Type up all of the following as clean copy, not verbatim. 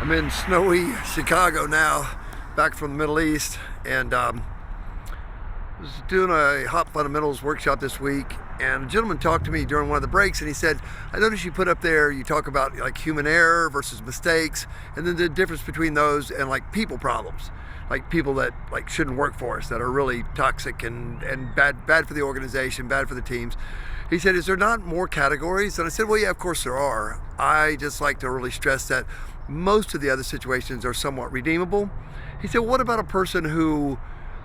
I'm in snowy Chicago now, back from the Middle East, and was doing a hop fundamentals workshop this week, and a gentleman talked to me during one of the breaks, and he said, I noticed you put up there, you talk about like human error versus mistakes, and then the difference between those and like people problems, like people that like shouldn't work for us, that are really toxic and bad for the organization, bad for the teams. He said, is there not more categories? And I said, well, yeah, of course there are. I just like to really stress that most of the other situations are somewhat redeemable. He said, well, what about a person who,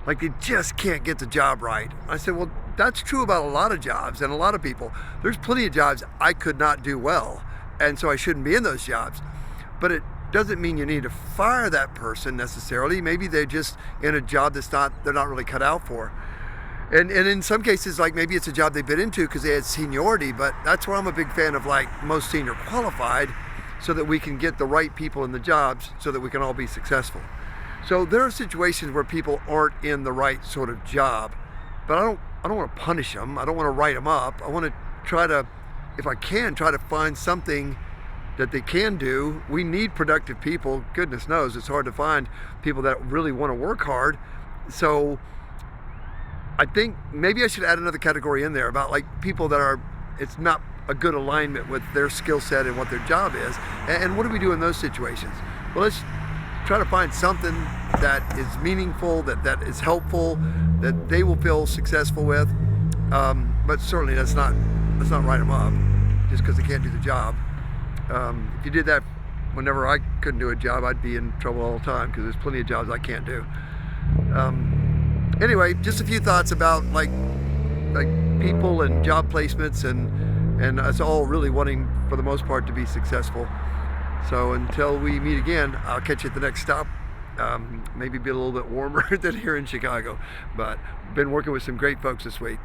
like, they just can't get the job right? I said, well, that's true about a lot of jobs and a lot of people. There's plenty of jobs I could not do well, and so I shouldn't be in those jobs. But it doesn't mean you need to fire that person necessarily. Maybe they're just in a job they're not really cut out for. And in some cases, like maybe it's a job they've been into because they had seniority, but that's why I'm a big fan of like most senior qualified, so that we can get the right people in the jobs so that we can all be successful. So there are situations where people aren't in the right sort of job, but I don't want to punish them. I don't want to write them up. I want to try to, if I can, try to find something that they can do. We need productive people. Goodness knows it's hard to find people that really want to work hard. So I think maybe I should add another category in there about like people that it's not a good alignment with their skill set and what their job is. And what do we do in those situations? Well, let's try to find something that is meaningful, that is helpful, that they will feel successful with. But certainly let's not write them up just because they can't do the job. If you did that whenever I couldn't do a job, I'd be in trouble all the time because there's plenty of jobs I can't do. Anyway, just a few thoughts about like people and job placements and us all really wanting, for the most part, to be successful. So until we meet again, I'll catch you at the next stop. Maybe be a little bit warmer than here in Chicago, but been working with some great folks this week.